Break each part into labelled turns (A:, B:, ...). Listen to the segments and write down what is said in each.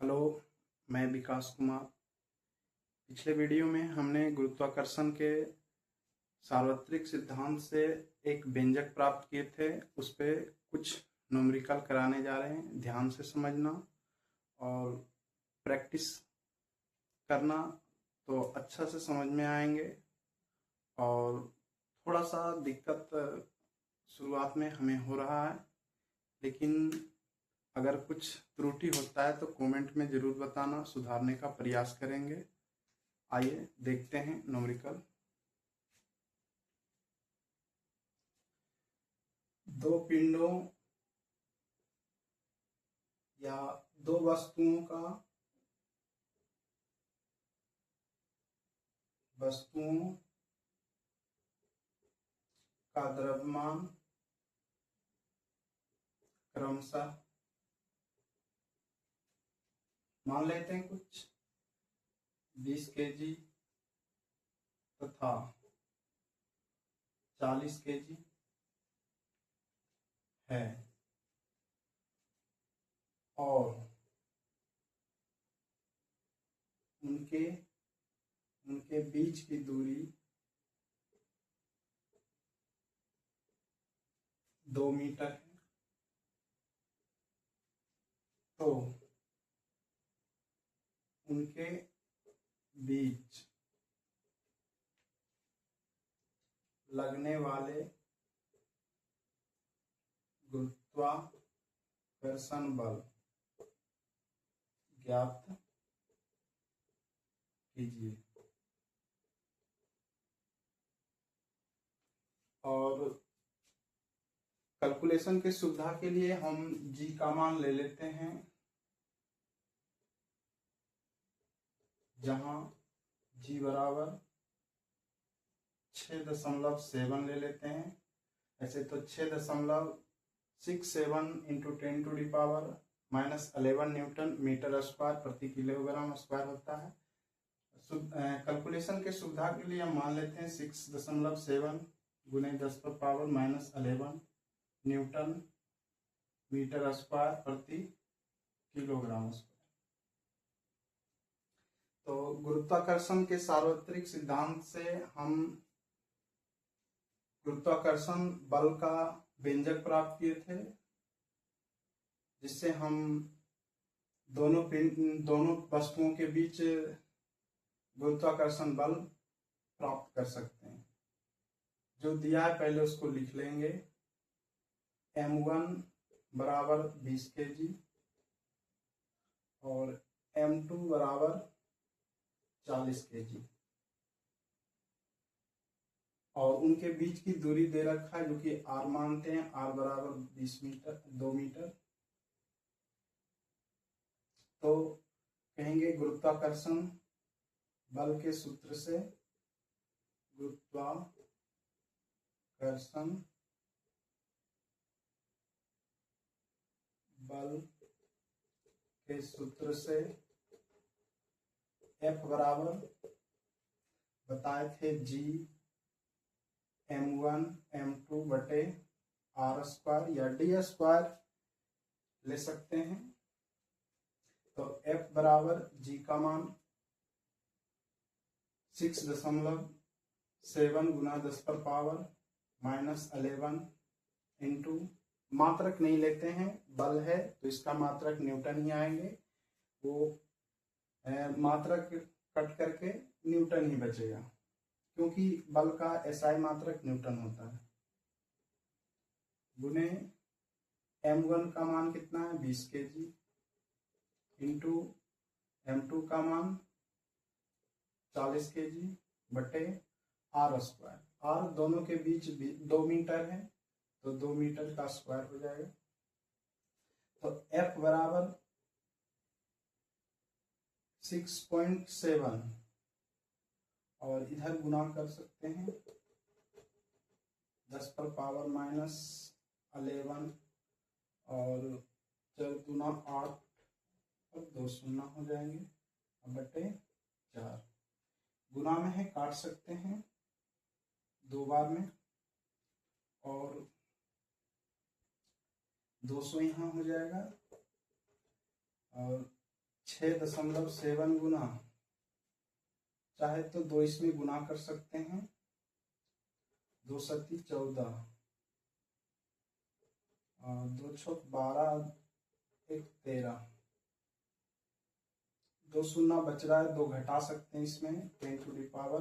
A: Hello, मैं विकास कुमार। पिछले video में हमने गुरुत्वाकर्षण के सार्वत्रिक सिद्धांत से एक व्यंजक प्राप्त किए थे। उस पे कुछ न्यूमेरिकल कराने जा रहे हैं। ध्यान से समझना और प्रैक्टिस करना तो अच्छा से समझ में आएंगे। और थोड़ा सा दिक्कत शुरुआत में हमें हो रहा है, लेकिन अगर कुछ त्रुटि होता है तो कमेंट में ज़रूर बताना, सुधारने का प्रयास करेंगे। आइए देखते हैं न्यूमेरिकल। दो पिंडों या दो वस्तुओं का द्रव्यमान क्रमशः मान लेते हैं कुछ 20 केजी तथा 40 केजी है और उनके उनके बीच की दूरी 2 मीटर है। तो उनके बीच लगने वाले गुरुत्वाकर्षण बल ज्ञात कीजिए। और कैलकुलेशन की सुविधा के लिए हम जी का मान ले लेते हैं, जहां जी बराबर 6.7 ले लेते हैं। ऐसे तो 6.67 इंटू 10⁻⁻11 न्यूटन मीटर स्क्वायर प्रति किलोग्राम स्क्वायर होता है। कैलकुलेशन के सुविधा के लिए हम मान लेते हैं 6.7 गुने 10⁻⁻11 न्यूटन मीटर स्क्वायर प्रति किलोग्राम स्क्वायर। तो गुरुत्वाकर्षण के सार्वत्रिक सिद्धांत से हम गुरुत्वाकर्षण बल का व्यंजक प्राप्त किए थे, जिससे हम दोनों वस्तुओं के बीच गुरुत्वाकर्षण बल प्राप्त कर सकते हैं। जो दिया है पहले उसको लिख लेंगे। m1 बराबर 20 केजी और m2 बराबर 40 केजी और उनके बीच की दूरी दे रखा है, जो कि r मानते हैं। r बराबर 20 मीटर 2 मीटर। तो कहेंगे गुरुत्वाकर्षण बल के सूत्र से गुरुत्वाकर्षण बल के सूत्र से F बराबर बताए थे G m1 m2 बटे r स्क्वायर या d स्क्वायर ले सकते हैं। तो F बराबर G का मान 6.7 गुना 10⁻⁻11 इंटू, मात्रक नहीं लेते हैं, बल है तो इसका मात्रक न्यूटन ही आएंगे। वो मात्रक कट करके न्यूटन ही बचेगा, क्योंकि बल का एसआई मात्रक न्यूटन होता है। गुने m1 का मान कितना है 20 केजी इंटू m2 का मान 40 केजी बटे r स्क्वायर। r दोनों के बीच 2 मीटर है, तो 2 मीटर का स्क्वायर हो जाएगा। तो F बराबर 6.7 और इधर गुना कर सकते हैं 10⁻⁻11 और 4 दूना 8 और 2 शून्य हो जाएंगे बटे 4। गुना में है, काट सकते हैं 2 बार में और 200 यहाँ हो जाएगा और 6.7 गुना, चाहे तो 2 इसमें गुना कर सकते हैं, 2 सत्ती 14 और 2 छक 12, 1 13, 2 शून्य बच रहा है, 2 घटा सकते हैं इसमें, 10 to the power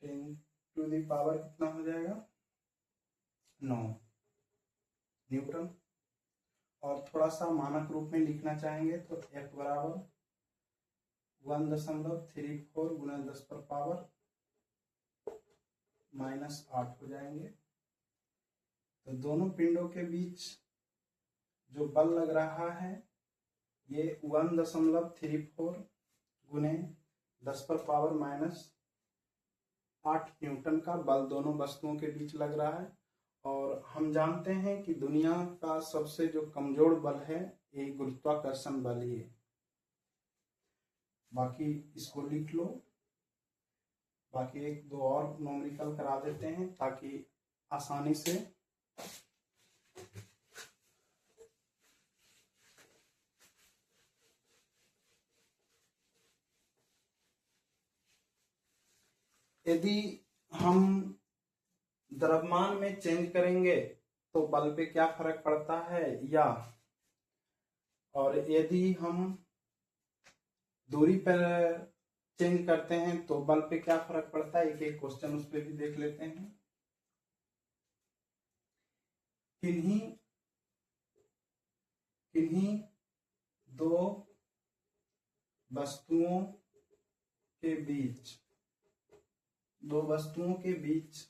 A: 10 to the power कितना हो जाएगा 9 न्यूटन। और थोड़ा सा मानक रूप में लिखना चाहेंगे तो F बराबर 1.34 गुना 10 पर पावर -8 हो जाएंगे। तो दोनों पिंडों के बीच जो बल लग रहा है ये 1.34 गुने 10 पर पावर -8 न्यूटन का बल दोनों वस्तुओं के बीच लग रहा है। और हम जानते हैं कि दुनिया का सबसे जो कमजोर बल है ये गुरुत्वाकर्षण बल ही है। बाकी इसको लिख लो, बाकी 1-2 और न्यूमेरिकल करा देते हैं ताकि आसानी से यदि हम द्रव्यमान में चेंज करेंगे तो बल पे क्या फर्क पड़ता है, या और यदि हम दूरी पर चेंज करते हैं तो बल पे क्या फर्क पड़ता है, एक एक क्वेश्चन उस पर भी देख लेते हैं। किन्हीं दो वस्तुओं के बीच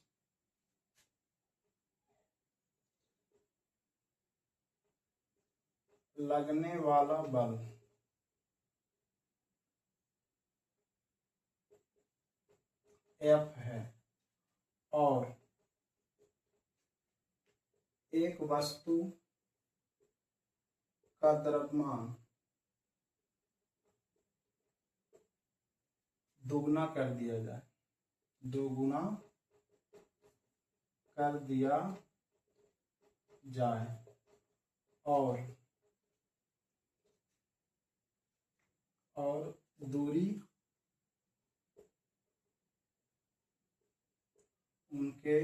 A: लगने वाला बल F है और एक वस्तु का द्रव्यमान दोगुना कर दिया जाए, 2 गुना कर दिया जाए और दूरी उनके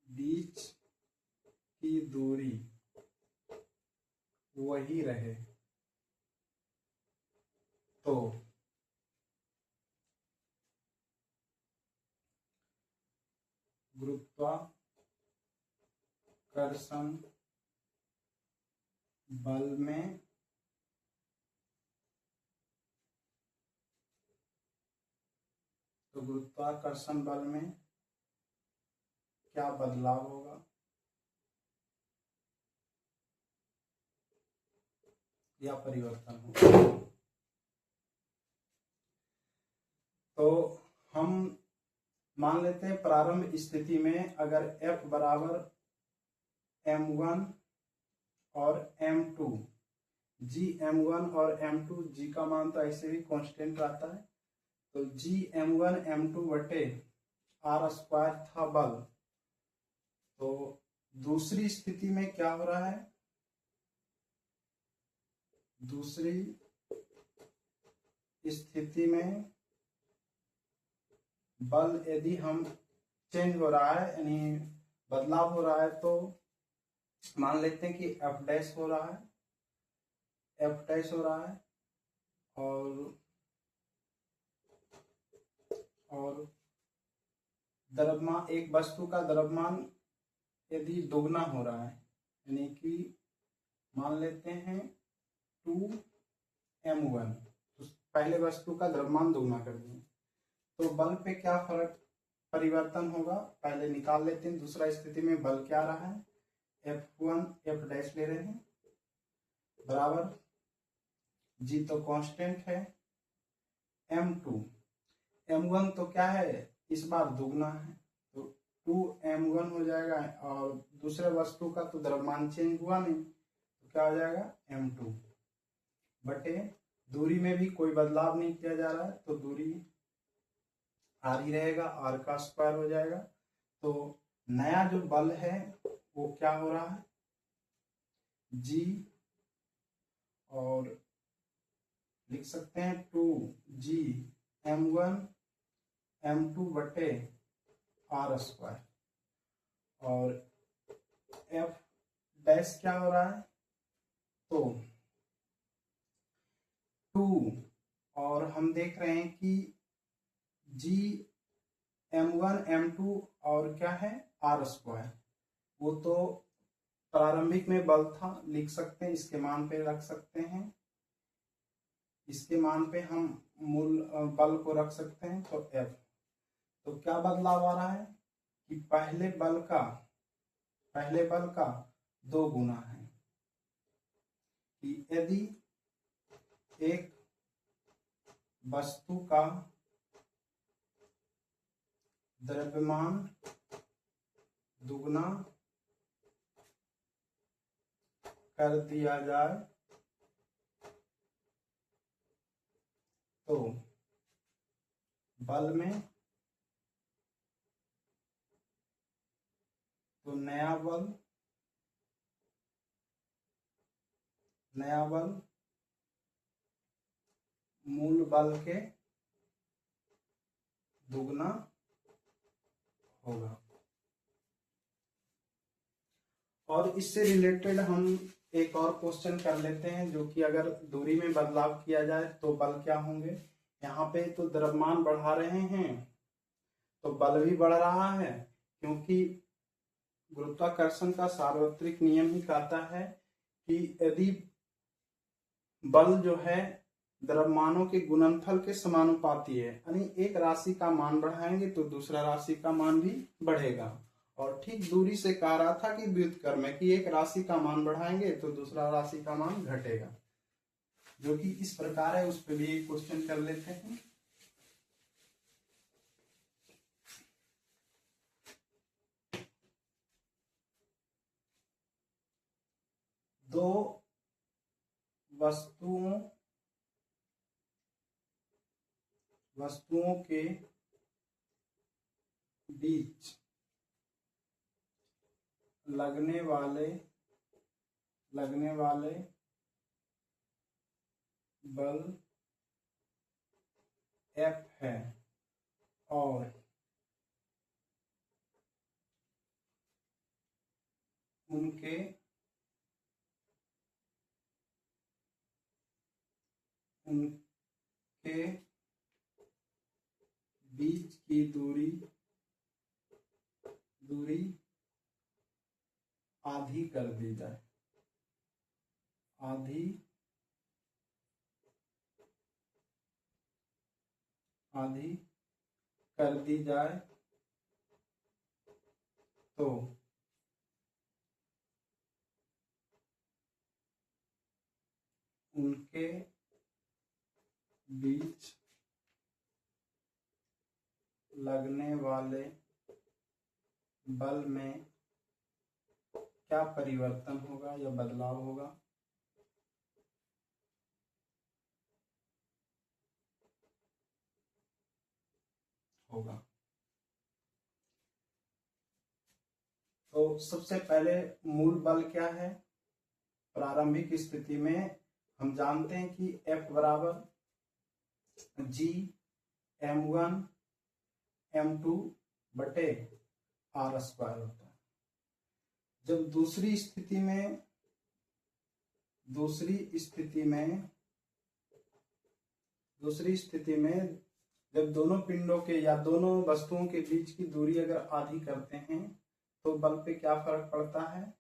A: बीच की दूरी वही रहे तो गुरुत्वाकर्षण बल में क्या बदलाव होगा या परिवर्तन होगा। तो हम मान लेते हैं प्रारंभ स्थिति में अगर F बराबर m1 और m2, g m1 और m2, g का मान तो ऐसे भी कांस्टेंट रहता है, तो g m1 m2 बटे r² था बल। तो दूसरी स्थिति में क्या हो रहा है, दूसरी स्थिति में बल यदि हम चेंज हो रहा है यानी बदलाव हो रहा है तो मान लेते हैं कि F डैश हो रहा है, F डैश हो रहा है और द्रव्यमान, एक वस्तु का द्रव्यमान यदि दोगुना हो रहा है यानी कि मान लेते हैं 2m1, तो पहले वस्तु का द्रव्यमान दोगुना कर दें तो बल पे क्या फर्क परिवर्तन होगा, पहले निकाल लेते हैं। दूसरा स्थिति में बल क्या रहा है, F1 F डैश ले रहे हैं बराबर g तो कांस्टेंट है, m2 m1 तो क्या है इस बार दुगना है तो 2m1 हो जाएगा और दूसरे वस्तु का तो द्रव्यमान चेंज हुआ नहीं तो क्या हो जाएगा m2 बटे दूरी में भी कोई बदलाव नहीं किया जा रहा है तो दूरी r ही रहेगा, r² हो जाएगा। तो नया जो बल है वो क्या हो रहा है, जी, और लिख सकते हैं 2G m1 m2 बटे r स्क्वायर। और एफ डैश क्या हो रहा है, तो 2, और हम देख रहे हैं कि Gm1 m2 और क्या है r स्क्वायर, वो तो प्रारंभिक में बल था, लिख सकते हैं, इसके मान पे रख सकते हैं, इसके मान पे हम मूल बल को रख सकते हैं। तो F, तो क्या बदलाव आ रहा है कि पहले बल का 2 गुना है, कि यदि एक वस्तु का द्रव्यमान दुगना कर दिया जाए तो बल में, तो नया बल मूल बल के दुगना होगा। और इससे रिलेटेड हम एक और क्वेश्चन कर लेते हैं, जो कि अगर दूरी में बदलाव किया जाए तो बल क्या होंगे। यहाँ पे तो द्रव्यमान बढ़ा रहे हैं तो बल भी बढ़ रहा है, क्योंकि गुरुत्वाकर्षण का सार्वत्रिक नियम ही कहता है कि यदि बल जो है द्रव्यमानों के गुणनफल के समानुपाती है, यानी एक राशि का मान बढ़ाएंगे तो दूसरा राशि का मान भी बढ़ेगा। और ठीक दूरी से कह रहा था कि व्युत्क्रम में कि एक राशि का मान बढ़ाएंगे तो दूसरा राशि का मान घटेगा, जो कि इस प्रकार है। उस पर भी एक क्वेश्चन कर लेते हैं। दो वस्तुओं के बीच लगने वाले बल F है और उनके बीच की दूरी आधी कर दी जाए, आधी कर दी जाए तो उनके बीच लगने वाले बल में क्या परिवर्तन होगा या बदलाव होगा। तो सबसे पहले मूल बल क्या है। प्रारंभिक स्थिति में हम जानते हैं कि F बराबर Gm1 m2 बटे r स्क्वायर होता है। जब दूसरी स्थिति में जब दोनों पिंडों के या दोनों वस्तुओं के बीच की दूरी अगर आधी करते हैं तो बल पे क्या फर्क पड़ता है।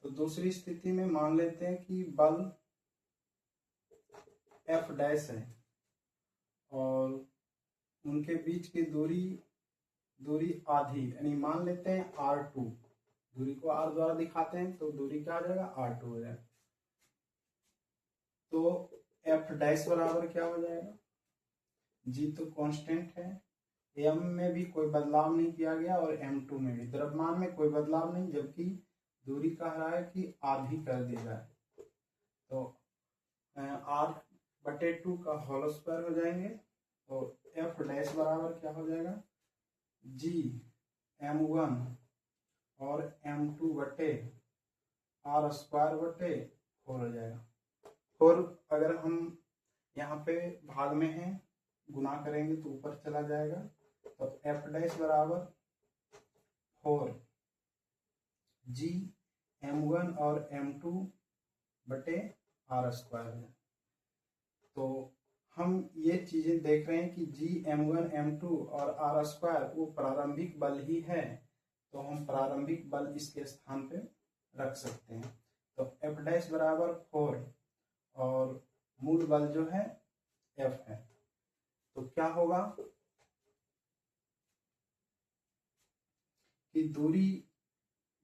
A: तो दूसरी स्थिति में मान लेते हैं कि बल F डैश है और उनके बीच की दूरी आधी, यानी मान लेते हैं R2, दूरी को R द्वारा दिखाते हैं तो दूरी क्या आ जाएगा, R2 हो जाएगा। तो F डैश बराबर क्या हो जाएगा, G तो कांस्टेंट है, M में भी कोई बदलाव नहीं किया गया और M2 में भी द्रव्यमान में कोई बदलाव नहीं, जबकि दूरी कह रहा है कि आधी कर दी जाए। तो R/2 का होल स्क्वायर हो जाएंगे। तो F डैश बराबर क्या हो जाएगा, Gm1 और m2 बटे r² बटे 4 हो जाएगा। 4 अगर हम यहाँ पे भाग में है गुना करेंगे तो ऊपर चला जाएगा, तो f' बराबर 4 g m1 और m2 बटे r² है। तो हम ये चीजें देख रहे हैं कि g m1 m2 और r² वो प्रारंभिक बल ही है, तो हम प्रारंभिक बल इसके स्थान पे रख सकते हैं। तो f' बराबर 4 और मूल बल जो है F है, तो क्या होगा कि दूरी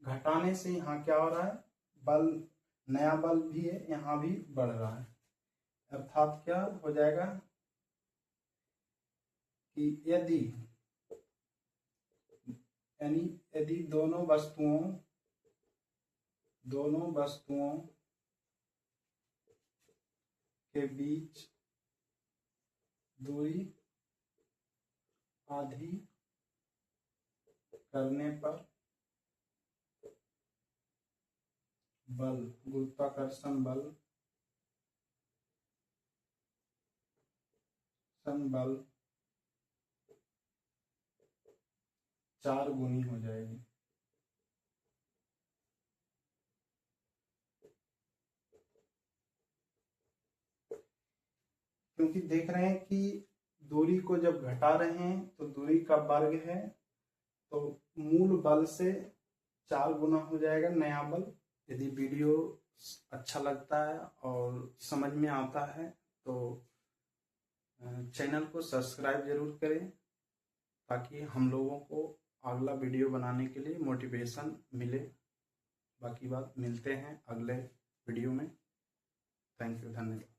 A: घटाने से यहाँ क्या हो रहा है, बल नया बल भी है, यहाँ भी बढ़ रहा है। अर्थात क्या हो जाएगा कि यदि दोनों वस्तुओं के बीच दूरी आधी करने पर बल, गुरुत्वाकर्षण बल 4 गुनी हो जाएगी। क्योंकि देख रहे हैं कि दूरी को जब घटा रहे हैं तो दूरी का वर्ग है, तो मूल बल से 4 गुना हो जाएगा नया बल। यदि वीडियो अच्छा लगता है और समझ में आता है तो चैनल को सब्सक्राइब जरूर करें, ताकि हम लोगों को अगला वीडियो बनाने के लिए मोटिवेशन मिले। बाकी बात मिलते हैं अगले वीडियो में। थैंक यू, धन्यवाद।